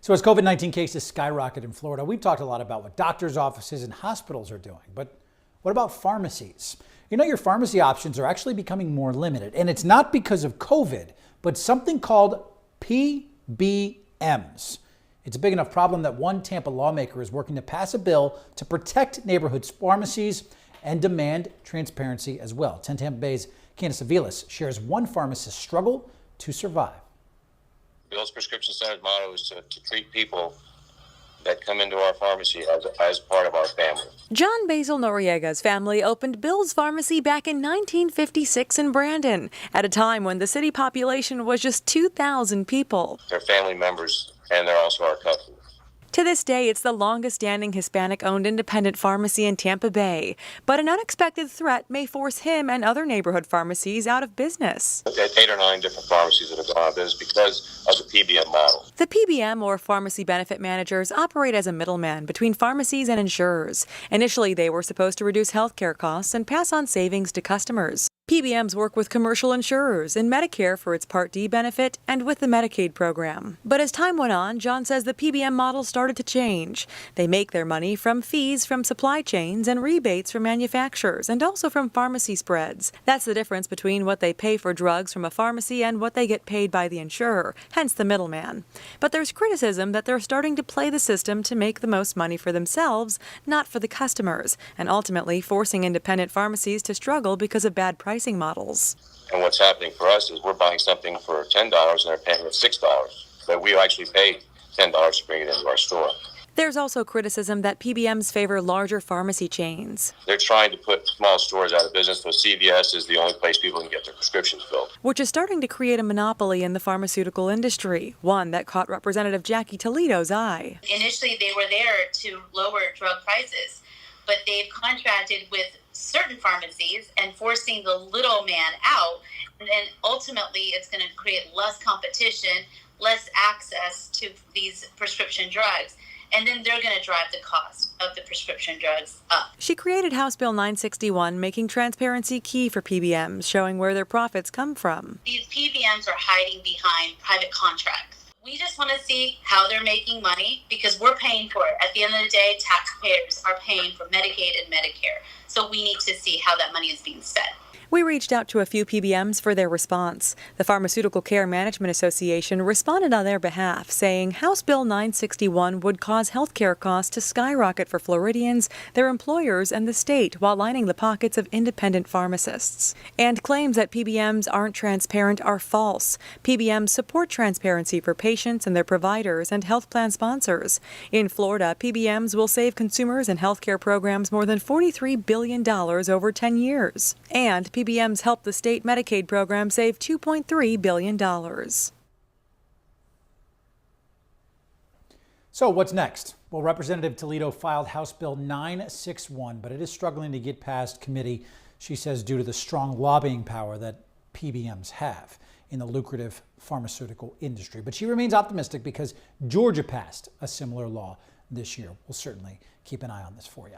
So as COVID-19 cases skyrocket in Florida, we've talked a lot about what doctors' offices and hospitals are doing. But what about pharmacies? You know, your pharmacy options are actually becoming more limited. And it's not because of COVID, but something called PBMs. It's a big enough problem that one Tampa lawmaker is working to pass a bill to protect neighborhood pharmacies and demand transparency as well. 10 Tampa Bay's Candace Aviles shares one pharmacist's struggle to survive. Bill's Prescription Center's motto is to treat people that come into our pharmacy as part of our family. John Basil Noriega's family opened Bill's Pharmacy back in 1956 in Brandon, at a time when the city population was just 2,000 people. They're family members, and they're also our customers. To this day, it's the longest-standing Hispanic-owned independent pharmacy in Tampa Bay. But an unexpected threat may force him and other neighborhood pharmacies out of business. 8 or 9 different pharmacies that have gone out of business because of the PBM model. The PBM, or pharmacy benefit managers, operate as a middleman between pharmacies and insurers. Initially, they were supposed to reduce healthcare costs and pass on savings to customers. PBMs work with commercial insurers and Medicare for its Part D benefit and with the Medicaid program. But as time went on, John says the PBM model started to change. They make their money from fees from supply chains and rebates from manufacturers and also from pharmacy spreads. That's the difference between what they pay for drugs from a pharmacy and what they get paid by the insurer, hence the middleman. But there's criticism that they're starting to play the system to make the most money for themselves, not for the customers, and ultimately forcing independent pharmacies to struggle because of bad pricing models. And what's happening for us is we're buying something for $10 and they're paying us $6. But we actually paid $10 to bring it into our store. There's also criticism that PBMs favor larger pharmacy chains. They're trying to put small stores out of business, so CVS is the only place people can get their prescriptions filled. Which is starting to create a monopoly in the pharmaceutical industry, one that caught Representative Jackie Toledo's eye. Initially, they were there to lower drug prices, but they've contracted with certain pharmacies and forcing the little man out. And then ultimately, it's going to create less competition, less access to these prescription drugs. And then they're going to drive the cost of the prescription drugs up. She created House Bill 961, making transparency key for PBMs, showing where their profits come from. These PBMs are hiding behind private contracts. We just want to see how they're making money because we're paying for it. At the end of the day, taxpayers are paying for Medicaid and Medicare. So we need to see how that money is being spent. We reached out to a few PBMs for their response. The Pharmaceutical Care Management Association responded on their behalf, saying House Bill 961 would cause health care costs to skyrocket for Floridians, their employers, and the state while lining the pockets of independent pharmacists. And claims that PBMs aren't transparent are false. PBMs support transparency for patients and their providers and health plan sponsors. In Florida, PBMs will save consumers and health care programs more than $43 billion over 10 years. And PBMs helped the state Medicaid program save $2.3 billion. So what's next? Well, Representative Toledo filed House Bill 961, but it is struggling to get past committee, she says, due to the strong lobbying power that PBMs have in the lucrative pharmaceutical industry. But she remains optimistic because Georgia passed a similar law this year. We'll certainly keep an eye on this for you.